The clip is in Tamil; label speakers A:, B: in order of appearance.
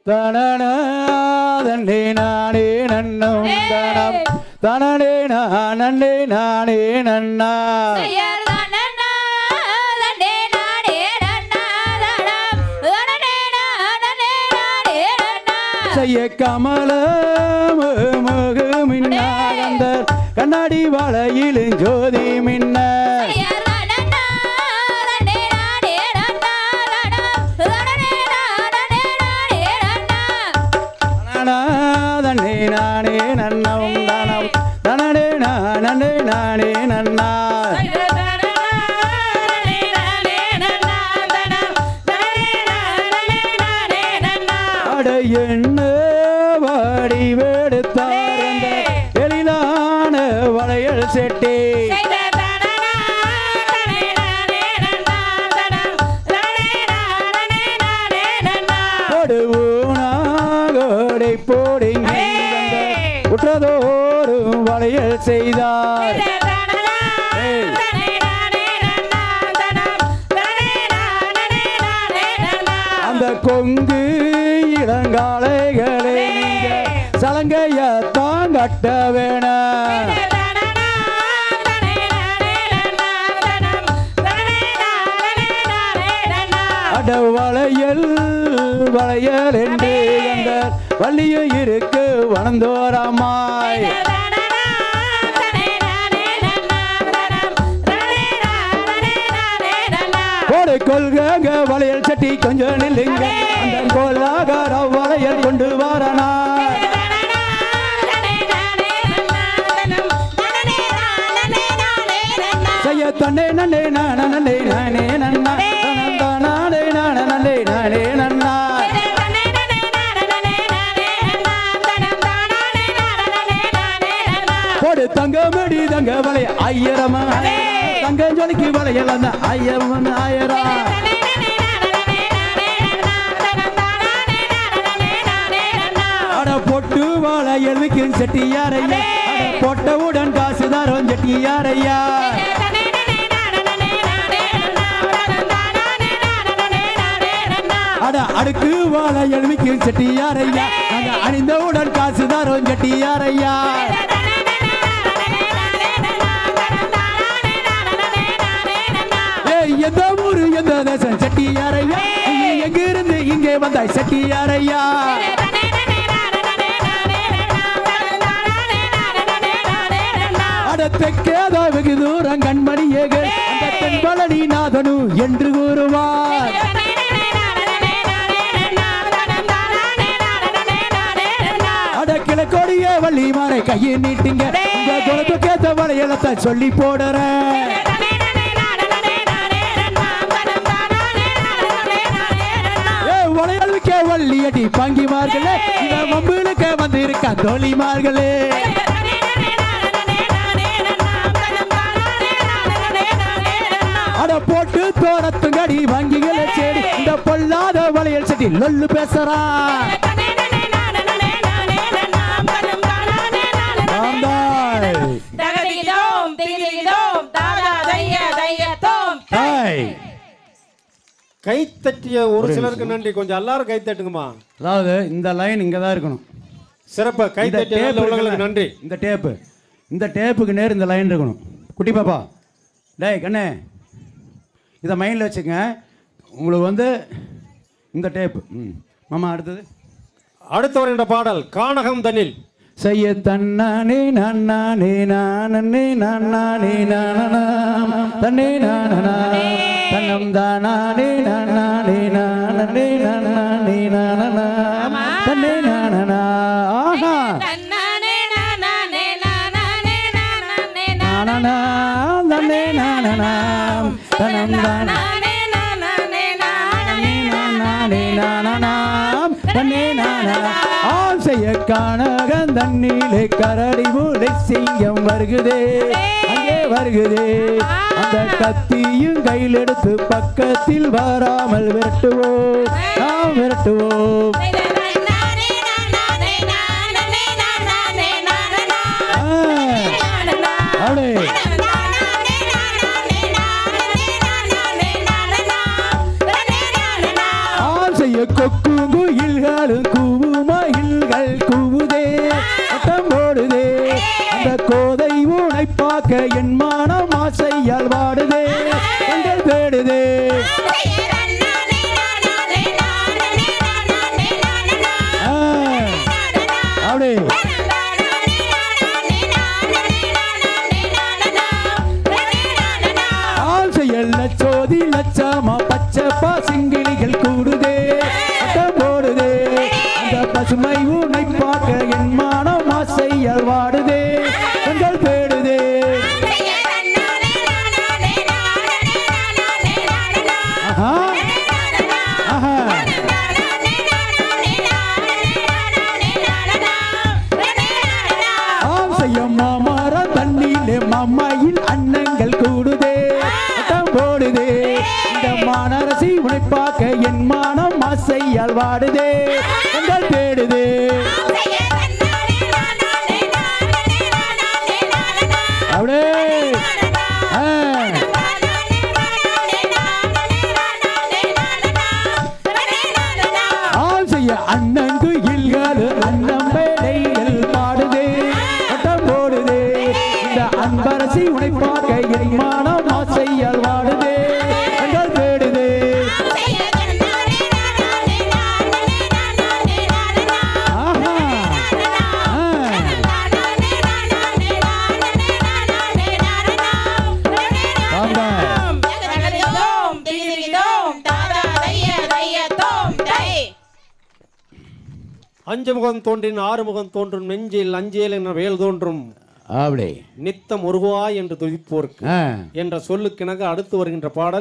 A: தனனே நானே நன்னம் தனம் தனனே நானே நானே நன்னா செய்ய கமல முகு மின்னாகந்த கண்ணாடி வளையிலும் ஜோதி மின்ன தனே நானே நன்னம் தனம் தனனே நானே நானே நன்னா என்ன வாடி வெடுத்தார் அந்த எழிலான வளையல் செட்டி கொடுவோனாகோடை போடுங்க உற்றதோறும் வளையல் செய்தார் அந்த கொங்கு இளங்காளைகளே நீங்க சலங்கையத்தான் கட்ட வேணாம் அட வளையல் வளையல் என்று அந்த வள்ளியும் இருக்கு வளர்ந்தோராமாய் கோடை கொள்க வளையல் சட்டி கொஞ்சம் நில்லுங்க அந்த கோலாகார வளையல் கொண்டு வரனா செய்ய தன்னே நன்னே நானே நானே நன்னா நானே நானே நானே நன்னா கோடு தங்கமடி தங்க வளைய ஐயரமா தங்க ஜொலிக்கு வளையல் அந்த ஐயரமன் ஆயிரம் பொட்டு வளையல் விற்கும் செட்டியாரையா பொட்டவுடன் காசுதாரம் செட்டியாரையா அட அடுக்கு வளையல் விற்கும் செட்டியாரையா அணிந்தவுடன் காசுதாரம் செட்டியாரையா எந்த ஊரு எந்த தேசம் செட்டியாரையா எங்கிருந்து இங்கே வந்தாய் செட்டியாரையா தெற்கேதோ வெகு தூரம் கண்மணியேகள் அந்த தென்பழனி நாதனு என்று கூறுவார் அட கிழக்கோடிய வள்ளி மாறை கையை நீட்டுங்க உங்க குலத்துக்கேத்த வளையலத்தை சொல்லி போடுறேன் வளையல் விற்க வள்ளி அடி பங்கிமார்களே இவன் மம்புலுக்கு வந்து இருக்க தோழிமார்களே போட்டு தோரத்துங்கடி வங்கிகளை சேடி இந்த பொல்லாத வளையல் செட்டி லொல்லு பேசுறான்
B: கை தட்டிய ஒரு சிலருக்கு நன்றி கொஞ்சம் எல்லாரும் கை தட்டுங்கம்மா
A: அதாவது இந்த லைன் இங்க தான் இருக்கணும்
B: சிறப்பா கை தட்டிய உள்ளவங்களுக்கு நன்றி
A: இந்த டேப்புக்கு நேர் இந்த லைன் இருக்கணும் குட்டி பாப்பா டேய் கண்ணே இதை மைண்டில் வச்சுங்க உங்களுக்கு வந்து இந்த டேப்பு மாமா அடுத்து
B: வருகின்ற பாடல் கானகம் தனில்
A: செய்ய தன்னானே நானே நானே நானே நானா தன்னே நானா தன்னம் தானே நானே நானே நானே நானா தன்னே நானா ஆஹா தன்னானே நானே நானே நானே நானா தன்னே நானா தன்னம் தானே நானே நானே நானே நானா தன்னே நானா செய்ய கானகம் தண்ணிலே கரடி மூளை சிங்கம் வருகுதே அங்கே வருகுதே அந்த கத்தியும் கையில் எடுத்து பக்கத்தில் வராமல் விரட்டுவோம் நாம் விரட்டுவோம் செய்ய கொக்கு குயில் குயில்களும் கூவுமயில்கள் கூவுதே வட்டம் போடுதே அந்த கோதை உனை பார்க்க என் மானம் ஆசையால் வாடுதே எங்கள் தேடுதே அப்படி லட்சோதி லட்சமா பச்சை பாசிங்கிளிகள் கூடுதே வட்டம் போடுதே அந்த பசுமை உனை பார்க்க என் மானம் ஆசையால் வாடுதே எங்கள் தேடுதே ஆஹா ஆஹா ஆசையம் மாமர தண்ணியிலே மாமாயில் அன்னங்கள் கூடுதே போடுதே இந்த மானரசி உனை பார்க்க என் மானம் ஆசையால் வாடுதே எங்கள் தேடுதே அப்படியே ஆசைய அண்ணங்கு இல்காது அண்ணம் வேலைகள் பாடுதே வட்டம் போடுதே இந்த அன்பரசி உனை பார்க்க என் மானம் ஆசையால் வாடுதே எங்கள் தேடுதே ஆஹா
B: அஞ்சு முகம் தோன்றின் ஆறு முகம் தோன்றும் நெஞ்சில் அஞ்சேல் என்ற வேல் தோன்றும்
A: அப்படி
B: நித்தம் ஒருவாய் என்று துதிப்போர்க்கு என்ற சொல்லுக்கிணங்க அடுத்து வருகின்ற பாடல்